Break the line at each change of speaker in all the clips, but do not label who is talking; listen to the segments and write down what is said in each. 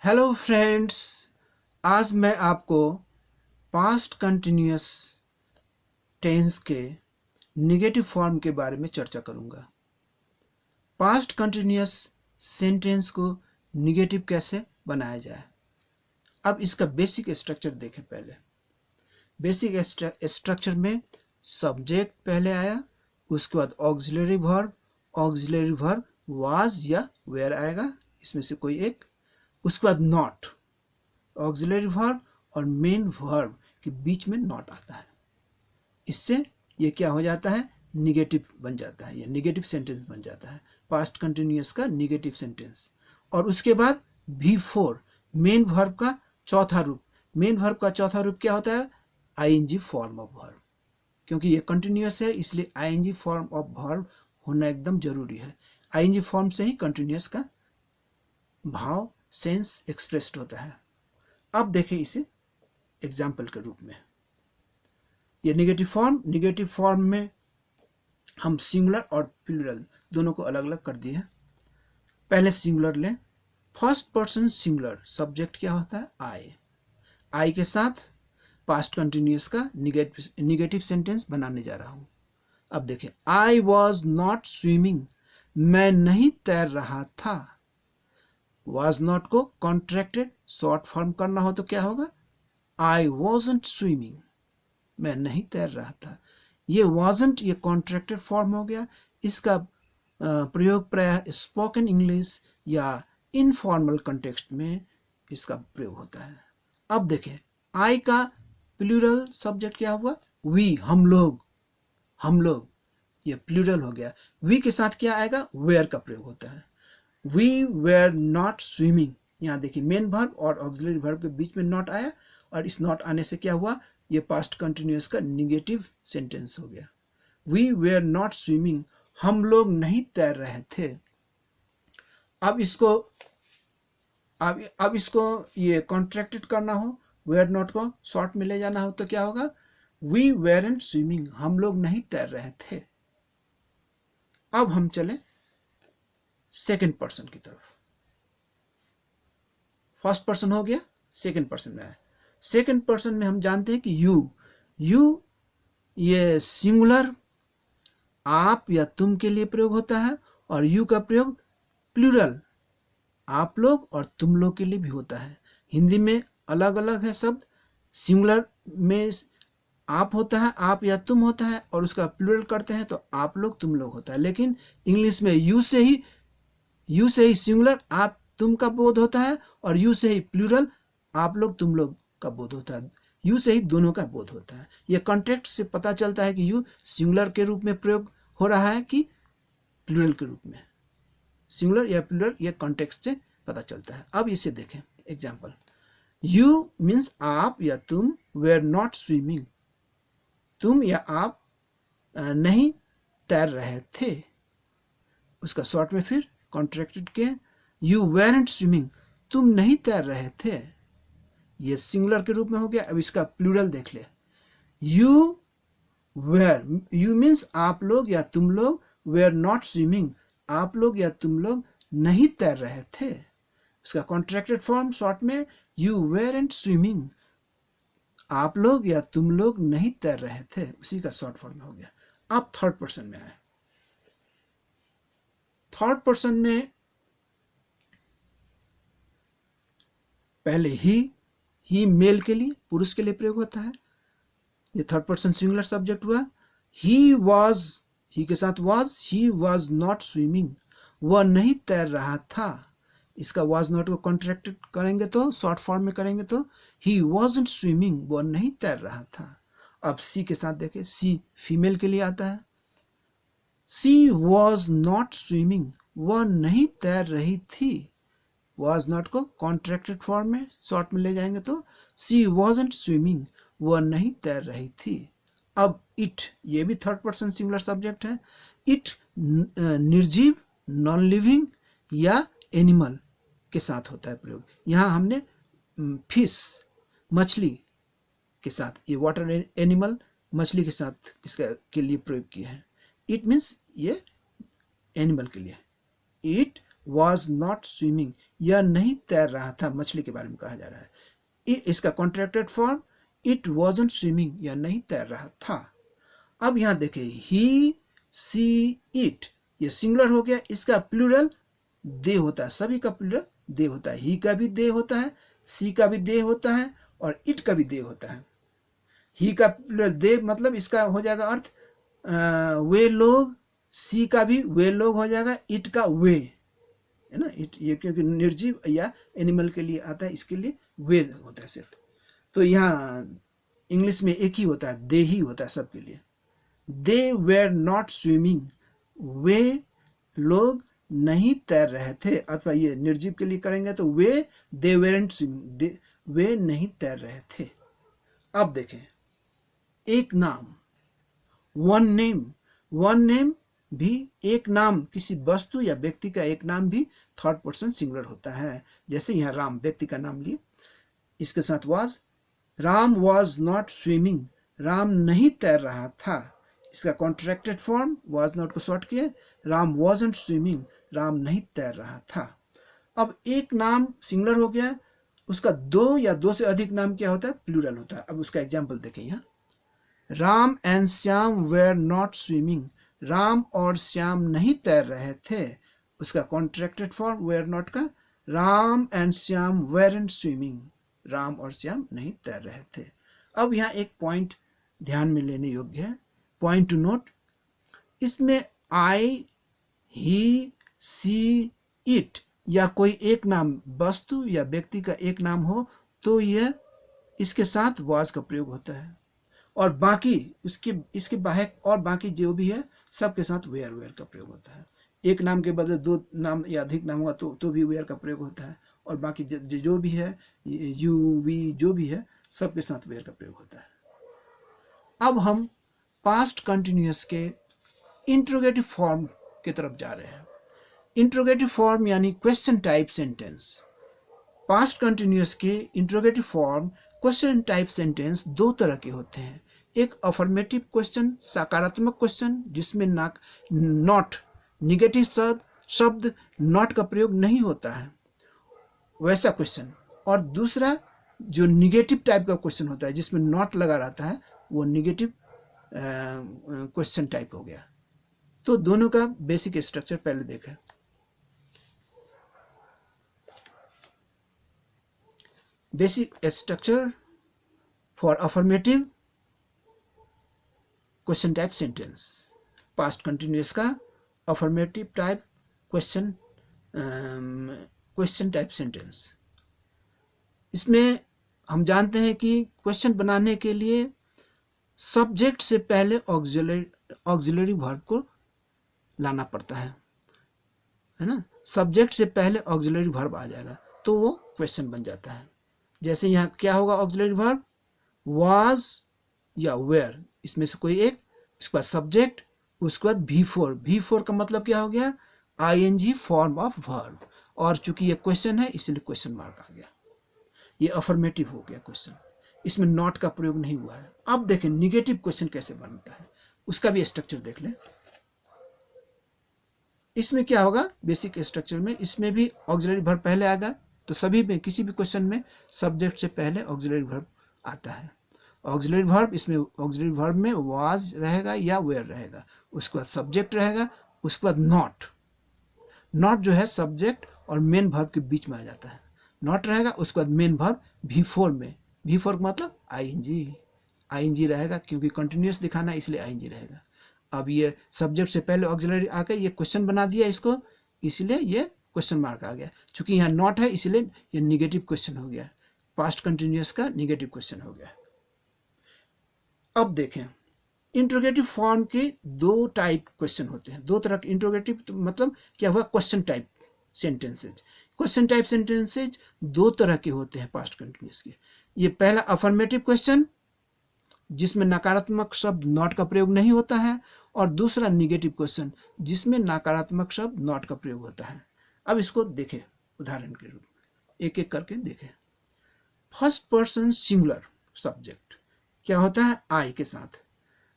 Hello friends, आज मैं आपको पास्ट कंटिन्यूअस टेंस के निगेटिव फॉर्म के बारे में चर्चा करूंगा। पास्ट कंटिन्यूअस सेंटेंस को निगेटिव कैसे बनाया जाए। अब इसका बेसिक स्ट्रक्चर देखें। पहले बेसिक स्ट्रक्चर में सब्जेक्ट पहले आया, उसके बाद ऑक्सिलरी वर्ब वाज या वेयर आएगा, इसमें से कोई एक। उसके बाद नॉट, ऑक्सिलरी वर्ब और मेन वर्ब के बीच में नॉट आता है। इससे ये क्या हो जाता है, निगेटिव बन जाता है, या निगेटिव सेंटेंस बन जाता है, पास्ट कंटिन्यूअस का निगेटिव सेंटेंस। और उसके बाद V4 मेन वर्ब का चौथा रूप। मेन वर्ब का चौथा रूप क्या होता है, आईएनजी फॉर्म ऑफ वर्ब। क्योंकि ये कंटिन्यूअस है इसलिए आईएनजी फॉर्म ऑफ वर्ब होना एकदम जरूरी है। आईएनजी फॉर्म से ही कंटिन्यूअस का भाव सेंस एक्सप्रेस्ड होता है। अब देखें इसे एग्जाम्पल के रूप में। ये निगेटिव फॉर्म में हम सिंगुलर और प्लूरल दोनों को अलग अलग कर दिए हैं। पहले सिंगुलर लें। फर्स्ट पर्सन सिंगुलर, सब्जेक्ट क्या होता है, आई के साथ पास्ट कंटिन्यूअस का निगेटिव सेंटेंस बनाने जा रहा हूं। अब देखें, आई वॉज नॉट स्विमिंग, मैं नहीं तैर रहा था। वॉज नॉट को कॉन्ट्रैक्टेड शॉर्ट फॉर्म करना हो तो क्या होगा, आई वॉजंट स्विमिंग, मैं नहीं तैर रहा था। ये वॉजंट ये कॉन्ट्रैक्टेड फॉर्म हो गया। इसका प्रयोग प्रायः स्पोकन इंग्लिश या इनफॉर्मल कंटेक्स्ट में इसका प्रयोग होता है। अब देखें, आई का प्लूरल सब्जेक्ट क्या हुआ, वी, हम लोग, ये प्लूरल हो गया। वी के साथ क्या आएगा, वेयर का प्रयोग होता है। वी वेयर नॉट स्विमिंग, यहाँ देखिए मेन वर्ब और ऑक्सिलरी वर्ब के बीच में नॉट आया, और इस नॉट आने से क्या हुआ, ये पास्ट कंटिन्यूअस का निगेटिव सेंटेंस हो गया। वी वेयर नॉट स्विमिंग, हम लोग नहीं तैर रहे थे। अब इसको ये कॉन्ट्रैक्टेड करना हो, वेयर नॉट को शॉर्ट में ले जाना हो तो क्या होगा, वी वेयरंट स्विमिंग, हम लोग नहीं तैर रहे थे। अब हम चले सेकंड पर्सन की तरफ। फर्स्ट पर्सन हो गया, सेकंड पर्सन में है। सेकंड पर्सन में हम जानते हैं कि यू ये सिंगुलर आप या तुम के लिए प्रयोग होता है, और यू का प्रयोग प्लूरल आप लोग और तुम लोग के लिए भी होता है। हिंदी में अलग अलग है शब्द। सिंगुलर में आप होता है, आप या तुम होता है, और उसका प्लूरल करते हैं तो आप लोग तुम लोग होता है। लेकिन इंग्लिश में यू से ही सिंगुलर आप तुम का बोध होता है, और यू से ही प्लूरल आप लोग तुम लोग का बोध होता है। यू से ही दोनों का बोध होता है। यह कॉन्टेक्स्ट से पता चलता है कि यू सिंगुलर के रूप में प्रयोग हो रहा है कि प्लूरल के रूप में। सिंगुलर या प्लूरल यह कॉन्टेक्स्ट से पता चलता है। अब इसे देखें एग्जाम्पल। यू मीन्स आप या तुम, वेयर नॉट स्विमिंग, तुम या आप नहीं तैर रहे थे। उसका शॉर्ट में फिर कॉन्ट्रैक्टेड के, यू वेरंट स्विमिंग, तुम नहीं तैर रहे थे। ये सिंगुलर के रूप में हो गया। अब इसका प्लूरल देख ले। यू मीन्स आप लोग या तुम लोग, वेयर नॉट स्विमिंग, आप लोग या तुम लोग नहीं तैर रहे थे। इसका कॉन्ट्रैक्टेड फॉर्म शॉर्ट में, यू वेरंट स्विमिंग, आप लोग या तुम लोग नहीं तैर रहे थे, उसी का शॉर्ट फॉर्म हो गया। अब थर्ड पर्सन में आए। थर्ड पर्सन में पहले ही मेल के लिए, पुरुष के लिए प्रयोग होता है। ये थर्ड पर्सन सिंगुलर सब्जेक्ट हुआ। ही के साथ was, he was not swimming, वह नहीं तैर रहा था। इसका वाज नॉट को कॉन्ट्रैक्टेड करेंगे तो शॉर्ट फॉर्म में करेंगे तो ही वाजंट स्विमिंग, वह नहीं तैर रहा था। अब सी के साथ देखें, सी फीमेल के लिए आता है। सी वॉज नॉट स्विमिंग, वह नहीं तैर रही थी। वॉज नॉट को कॉन्ट्रैक्टेड फॉर्म में शॉर्ट में ले जाएंगे तो सी वॉजंट स्विमिंग, वह नहीं तैर रही थी। अब इट, ये भी थर्ड पर्सन सिंगुलर सब्जेक्ट है। इट निर्जीव, नॉन लिविंग या एनिमल के साथ होता है प्रयोग। यहाँ हमने फिश, मछली के साथ, ये वाटर एनिमल मछली के साथ इसका के लिए प्रयोग किया है। इट मीन्स ये एनिमल के लिए। इट वॉज नॉट स्विमिंग, यह नहीं तैर रहा था, मछली के बारे में कहा जा रहा है। इसका contracted form it wasn't swimming, यह नहीं तैर रहा था। अब यहां देखें, ही सी इट, ये सिंगुलर हो गया, इसका प्लूरल दे होता है, सभी का प्लूरल दे होता है। ही का भी दे होता है, सी का भी दे होता है और इट का भी दे होता है। ही का प्लूरल दे मतलब इसका हो जाएगा अर्थ वे लोग, सी का भी वे लोग हो जाएगा, इट का वे, है ना। इट ये क्योंकि निर्जीव या एनिमल के लिए आता है, इसके लिए वे होता है सिर्फ। तो यहाँ इंग्लिश में एक ही होता है, दे ही होता है सबके लिए। दे वेर नॉट स्विमिंग, वे लोग नहीं तैर रहे थे, अथवा ये निर्जीव के लिए करेंगे तो वे दे वेरंट स्विमिंग, वे नहीं तैर रहे थे। अब देखें, एक नाम, वन नेम, वन नेम भी एक नाम, किसी वस्तु या व्यक्ति का एक नाम भी थर्ड पर्सन सिंगुलर होता है। जैसे यहाँ राम व्यक्ति का नाम लिए, इसके साथ was, Ram was not swimming, Ram नहीं तैर रहा था। इसका कॉन्ट्रैक्टेड फॉर्म वाज नॉट को शॉर्ट किए, राम वाजंट स्विमिंग, राम नहीं तैर रहा था। अब एक नाम सिंगुलर हो गया, उसका दो या दो से अधिक नाम क्या होता है, प्लूरल होता है। अब उसका एग्जाम्पल देखें यहाँ, Ram and Shyam were not swimming, Ram और श्याम नहीं तैर रहे थे। उसका कॉन्ट्रैक्टेड फॉर्म वेर नॉट का, राम एंड श्याम वेरंट स्विमिंग, राम और श्याम नहीं तैर रहे थे। अब यहाँ एक पॉइंट ध्यान में लेने योग्य है, पॉइंट टू नोट, इसमें आई, ही, सी, इट या कोई एक नाम वस्तु या व्यक्ति का एक नाम हो तो यह इसके साथ वाज का प्रयोग होता है, और बाकी इसके बाहर और बाकी जो भी है सबके साथ वेयर वेयर का प्रयोग होता है। एक नाम के बदले दो नाम या अधिक नाम हुआ तो भी वेयर का प्रयोग होता है, और बाकी जो भी है, यू, वी जो भी है, सबके साथ वेयर का प्रयोग होता है। अब हम पास्ट कंटिन्यूअस के इंट्रोगेटिव फॉर्म की तरफ जा रहे हैं। इंट्रोगेटिव फॉर्म यानी question type sentence. Past continuous के interrogative form question type sentence दो तरह के होते हैं। एक अफर्मेटिव क्वेश्चन, सकारात्मक क्वेश्चन, जिसमें नॉट, निगेटिव शब्द नॉट का प्रयोग नहीं होता है, वैसा क्वेश्चन। और दूसरा जो निगेटिव टाइप का क्वेश्चन होता है, जिसमें नॉट लगा रहता है, वो निगेटिव क्वेश्चन टाइप हो गया। तो दोनों का बेसिक स्ट्रक्चर पहले देखें। Basic structure for affirmative question type sentence, past continuous का affirmative type question type sentence. इसमें हम जानते हैं कि क्वेश्चन बनाने के लिए सब्जेक्ट से पहले ऑक्सिलरी वर्ब को लाना पड़ता है ना। सब्जेक्ट से पहले ऑक्सिलरी वर्ब आ जाएगा तो वो क्वेश्चन बन जाता है। जैसे यहाँ क्या होगा, ऑक्सिलरी वर्ब वाज या वेयर, इसमें से कोई एक, इसके बाद सब्जेक्ट, उसके बाद V4 का मतलब क्या हो गया, ING फॉर्म ऑफ वर्ब, और चूंकि ये क्वेश्चन है इसलिए क्वेश्चन मार्क आ गया, ये अफर्मेटिव हो गया क्वेश्चन, इसमें नॉट का प्रयोग नहीं हुआ है। अब देखें निगेटिव क्वेश्चन कैसे बनता है, उसका भी स्ट्रक्चर देख लें। इसमें क्या होगा, बेसिक स्ट्रक्चर में इसमें भी ऑक्सिलरी वर्ब पहले आएगा, तो सभी में किसी भी क्वेश्चन में सब्जेक्ट से पहले ऑक्सिलरी वर्ब आता है। ऑक्सिलरी वर्ब, इसमें ऑक्सिलरी वर्ब में वाज रहेगा या वेयर रहेगा, उसके बाद सब्जेक्ट रहेगा, उसके बाद नॉट जो है सब्जेक्ट और मेन वर्ब के बीच में आ जाता है, नॉट रहेगा, उसके बाद मेन वर्ब V4 में, V4 का मतलब ING रहेगा, क्योंकि कंटिन्यूअस दिखाना इसलिए ING रहेगा। अब ये सब्जेक्ट से पहले ऑक्सिलरी आके ये क्वेश्चन बना दिया इसको, इसलिए ये क्वेश्चन मार्क आ गया। चूंकि यहाँ नॉट है इसलिए ये निगेटिव क्वेश्चन हो गया, पास्ट कंटिन्यूअस का निगेटिव क्वेश्चन हो गया। अब देखें इंट्रोगेटिव फॉर्म के दो टाइप क्वेश्चन होते हैं, दो तरह के इंट्रोगेटिव मतलब क्या हुआ, question type sentences. Question type sentences दो तरह के होते हैं पास्ट कंटिन्यूअस के। ये पहला अफर्मेटिव क्वेश्चन जिसमें नकारात्मक शब्द नॉट का प्रयोग नहीं होता है, और दूसरा निगेटिव क्वेश्चन जिसमें नकारात्मक शब्द नॉट का प्रयोग होता है। अब इसको देखें उदाहरण के रूप में, एक एक करके देखें। फर्स्ट पर्सन सिंगुलर सब्जेक्ट क्या होता है, आई के साथ।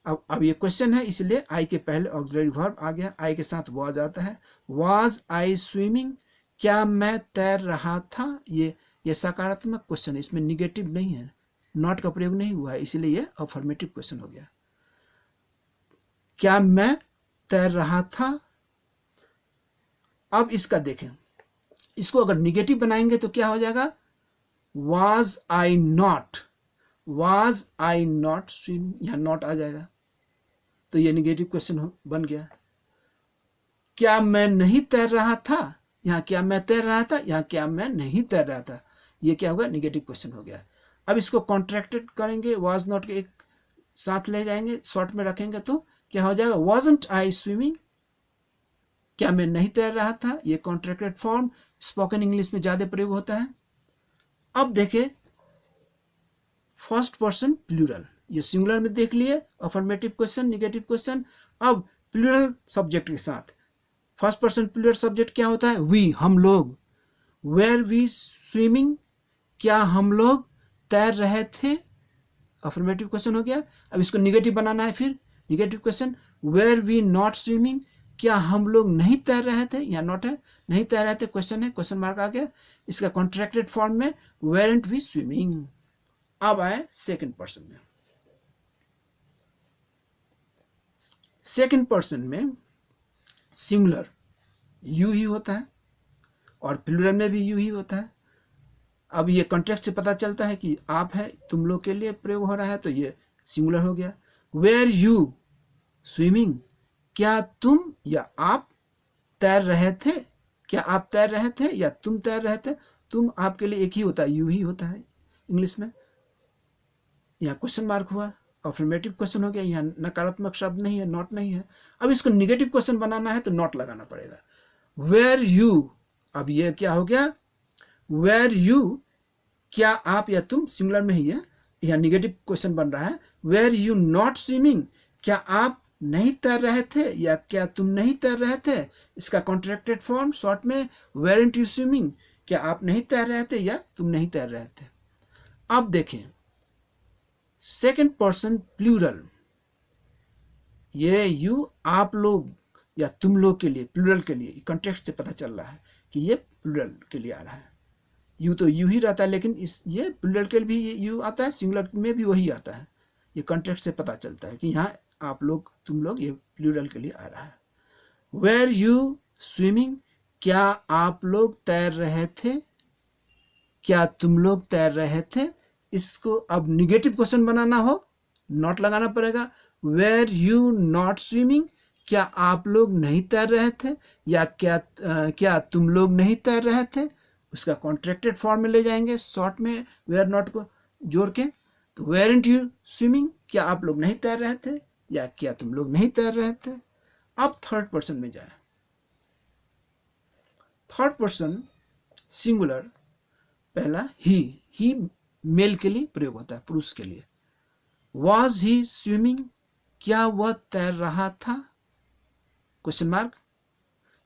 अब ये क्वेश्चन है इसलिए आई के पहले ऑक्सिलरी वर्ब आ गया, आई के साथ वाज आता है, वाज आई स्विमिंग, क्या मैं तैर रहा था, ये सकारात्मक क्वेश्चन है, इसमें निगेटिव नहीं है, नॉट का प्रयोग नहीं हुआ है, इसीलिए ये अफर्मेटिव क्वेश्चन हो गया। क्या मैं तैर रहा था। अब इसका देखें, इसको अगर निगेटिव बनाएंगे तो क्या हो जाएगा, वाज आई नॉट स्विमिंग, यहां नॉट आ जाएगा, तो ये निगेटिव क्वेश्चन बन गया। क्या मैं नहीं तैर रहा था, यहाँ क्या मैं तैर रहा था, यहाँ क्या मैं नहीं तैर रहा था, ये क्या होगा, निगेटिव क्वेश्चन हो गया। अब इसको कॉन्ट्रैक्टेड करेंगे, वाज नॉट के एक साथ ले जाएंगे, शॉर्ट में रखेंगे तो क्या हो जाएगा, वाजंट आई स्विमिंग, क्या मैं नहीं तैर रहा था, ये कॉन्ट्रैक्टेड फॉर्म स्पोकन इंग्लिश में ज्यादा प्रयोग होता है। अब देखें फर्स्ट पर्सन प्लूरल, ये सिंगुलर में देख लिए, अफर्मेटिव क्वेश्चन, निगेटिव क्वेश्चन। अब प्लूरल सब्जेक्ट के साथ फर्स्ट पर्सन प्लूरल सब्जेक्ट क्या होता है, वी, हम लोग। वेयर वी स्विमिंग, क्या हम लोग तैर रहे थे, अफर्मेटिव क्वेश्चन हो गया। अब इसको निगेटिव बनाना है, फिर negative question, were we not swimming, क्या हम लोग नहीं तैर रहे थे, या नॉट है, नहीं तैर रहे थे, क्वेश्चन है, क्वेश्चन मार्क आ गया। इसका कॉन्ट्रैक्टेड फॉर्म में वेरंट वी स्विमिंग। अब आए सेकंड पर्सन में, सेकंड पर्सन में सिंगुलर यू ही होता है और प्लूरल में भी यू ही होता है। अब ये कॉन्टेक्स्ट से पता चलता है कि आप है, तुम लोग के लिए प्रयोग हो रहा है, तो ये सिंगुलर हो गया। वेयर यू स्विमिंग, क्या तुम या आप तैर रहे थे, क्या आप तैर रहे थे या तुम तैर रहे थे, तुम आपके लिए एक ही होता है, यू ही होता है इंग्लिश में। यहाँ क्वेश्चन मार्क हुआ, अफर्मेटिव क्वेश्चन हो गया, यहाँ नकारात्मक शब्द नहीं है, नॉट नहीं है। अब इसको निगेटिव क्वेश्चन बनाना है तो नॉट लगाना पड़ेगा। वेयर यू, अब ये क्या हो गया, वेयर यू, क्या आप या तुम, सिंगुलर में ही है, यहाँ निगेटिव क्वेश्चन बन रहा है। वेयर यू नॉट स्विमिंग, क्या आप नहीं तैर रहे थे या क्या तुम नहीं तैर रहे थे, इसका कॉन्ट्रैक्टेड फॉर्म शॉर्ट में वेरंट यू स्विमिंग, क्या आप नहीं तैर रहे थे या तुम नहीं तैर रहे थे। अब देखें सेकंड पर्सन प्लूरल, ये यू आप लोग या तुम लोग के लिए, प्लूरल के लिए, कॉन्टेक्स्ट से पता चल रहा है कि ये प्लूरल के लिए आ रहा है। यू तो यू ही रहता है, लेकिन इस ये प्लूरल के लिए भी ये यू आता है, सिंगुलर में भी वही आता है। ये कॉन्टेक्स्ट से पता चलता है कि यहाँ आप लोग, तुम लोग, ये प्लूरल के लिए आ रहा है। वेयर यू स्विमिंग, क्या आप लोग तैर रहे थे, क्या तुम लोग तैर रहे थे। इसको अब निगेटिव क्वेश्चन बनाना हो, नॉट लगाना पड़ेगा। वेयर यू नॉट स्विमिंग, क्या आप लोग नहीं तैर रहे थे या क्या तुम लोग नहीं तैर रहे थे, उसका कॉन्ट्रैक्टेड फॉर्म में ले जाएंगे शॉर्ट में वेयर नॉट को जोड़ के। तो वेरंट यू स्विमिंग, क्या आप लोग नहीं तैर रहे थे या क्या तुम लोग नहीं तैर रहे थे। अब थर्ड पर्सन में जाए, थर्ड पर्सन सिंगुलर, पहला ही मेल के लिए प्रयोग होता है, पुरुष के लिए। वॉज ही स्विमिंग, क्या वह तैर रहा था, क्वेश्चन मार्क।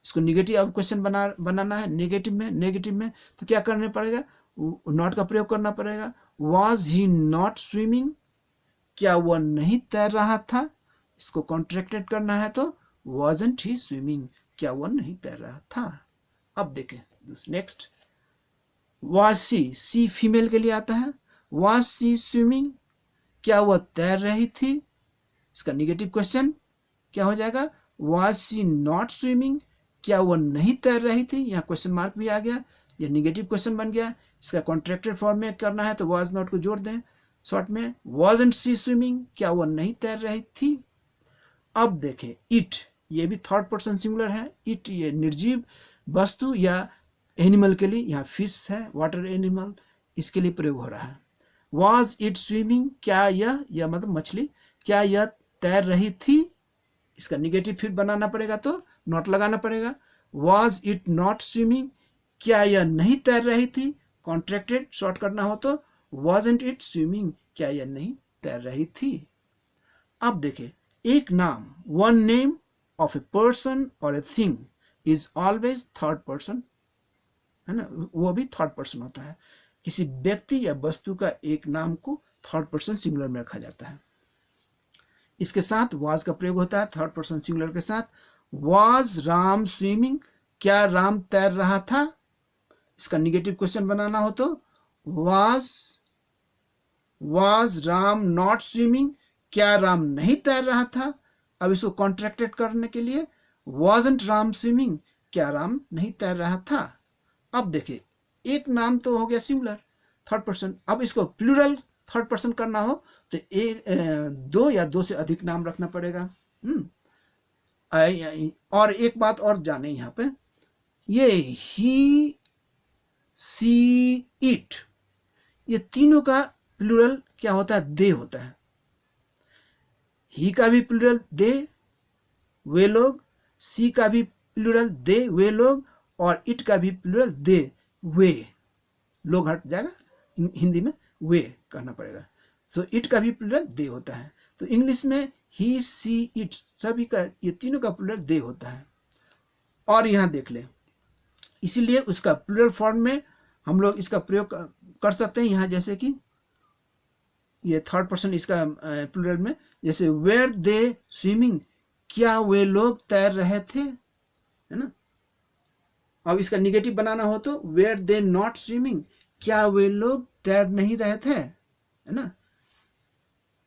इसको निगेटिव अब क्वेश्चन बनाना है, नेगेटिव में तो क्या करना पड़ेगा, नॉट का प्रयोग करना पड़ेगा। वॉज ही नॉट स्विमिंग, क्या वह नहीं तैर रहा था, इसको कॉन्ट्रैक्टेड करना है तो वॉजंट ही स्विमिंग, क्या वह नहीं तैर रहा था। अब देखें नेक्स्ट, वॉज सी फीमेल के लिए आता है। वॉज सी स्विमिंग, क्या वह तैर रही थी, इसका निगेटिव क्वेश्चन क्या हो जाएगा, वॉज सी नॉट स्विमिंग, क्या वह नहीं तैर रही थी, यहाँ क्वेश्चन मार्क भी आ गया, यह निगेटिव क्वेश्चन बन गया। इसका कॉन्ट्रैक्टेड फॉर्म में करना है तो वॉज नॉट को जोड़ दें शॉर्ट में, वॉजंट सी स्विमिंग, क्या वह नहीं तैर रही थी। अब देखें इट, ये भी थर्ड पर्सन सिंगुलर है। इट ये निर्जीव वस्तु या एनिमल के लिए, यहाँ फिश है, वाटर एनिमल, इसके लिए प्रयोग हो रहा है। वॉज इट स्विमिंग, क्या यह मतलब मछली, क्या यह तैर रही थी, इसका निगेटिव फिर बनाना पड़ेगा तो नॉट लगाना पड़ेगा। वॉज इट नॉट स्विमिंग, क्या यह नहीं तैर रही थी, कॉन्ट्रैक्टेड शॉर्ट करना हो तो वॉजंट इट स्विमिंग, क्या यह नहीं तैर रही थी। अब देखें एक नाम, one name of a person और a thing is always third person, है ना, वो भी थर्ड पर्सन होता है। किसी व्यक्ति या वस्तु का एक नाम को थर्ड पर्सन सिंगुलर में रखा जाता है। इसके साथ वाज का प्रयोग होता है थर्ड पर्सन सिंगुलर के साथ। वाज राम स्विमिंग, क्या राम तैर रहा था, इसका निगेटिव क्वेश्चन बनाना हो तो was राम नॉट स्विमिंग, क्या राम नहीं तैर रहा था। अब इसको कॉन्ट्रैक्टेड करने के लिए wasn't राम स्विमिंग, क्या राम नहीं तैर रहा था। अब देखिए एक नाम तो हो गया सिंगुलर थर्ड पर्सन, अब इसको प्लूरल थर्ड पर्सन करना हो तो दो या दो से अधिक नाम रखना पड़ेगा। और एक बात और जाने यहाँ पे, ये ही सी इट, ये तीनों का प्लूरल क्या होता है, दे होता है। ही का भी प्लूरल दे वे लोग, सी का भी प्लूरल दे वे लोग, और इट का भी प्लूरल दे वे लोग, हट जाएगा हिंदी में वे कहना पड़ेगा। सो इट का भी प्लूरल दे होता है। तो इंग्लिश में ही सी इट सभी का, ये तीनों का प्लूरल दे होता है। और यहाँ देख ले, इसीलिए उसका प्लूरल फॉर्म में हम लोग इसका प्रयोग कर सकते हैं। यहाँ जैसे कि ये थर्ड पर्सन इसका प्लूरल में, जैसे वेयर दे स्विमिंग, क्या वे लोग तैर रहे थे, है ना। अब इसका निगेटिव बनाना हो तो वेयर दे नॉट स्विमिंग, क्या वे लोग तैर नहीं रहे थे, है ना।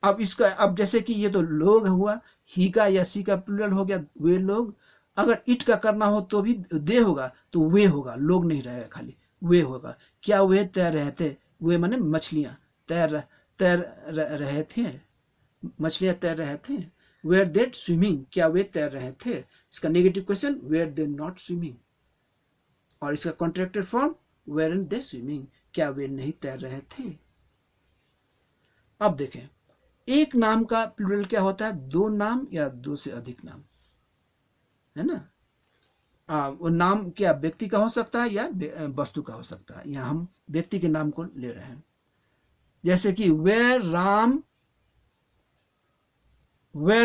अब इसका, अब जैसे कि ये तो लोग हुआ, ही का या सी का प्लूरल हो गया वे लोग। अगर इट का करना हो तो भी दे होगा तो वे होगा, लोग नहीं रहेगा, खाली वे होगा। क्या वे तैर रहे थे, वे माने मछलियां तैर रहे थे, मछलियां तैर रहे थे। वेयर दे स्विमिंग, क्या वे तैर रहे थे। इसका negative question were they not swimming, और इसका contracted form weren't they swimming, क्या वे नहीं तैर रहे थे। अब देखें एक नाम का प्लूरल क्या होता है, दो नाम या दो से अधिक नाम, है ना। वो नाम क्या व्यक्ति का हो सकता है या वस्तु का हो सकता है। यहाँ हम व्यक्ति के नाम को ले रहे हैं। जैसे कि were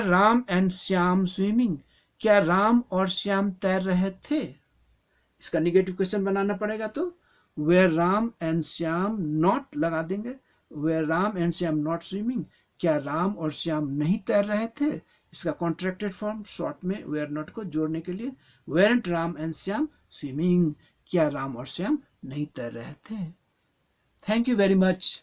Ram and Shyam swimming, क्या राम और श्याम तैर रहे थे। इसका निगेटिव क्वेश्चन बनाना पड़ेगा तो were Ram and Shyam not लगा देंगे, were Ram and Shyam not swimming, क्या राम और श्याम नहीं तैर रहे थे। इसका कॉन्ट्रैक्टेड फॉर्म शॉर्ट में वेयर नॉट को जोड़ने के लिए weren't Ram and Shyam swimming, क्या राम और श्याम नहीं तैर रहे थे। Thank you very much.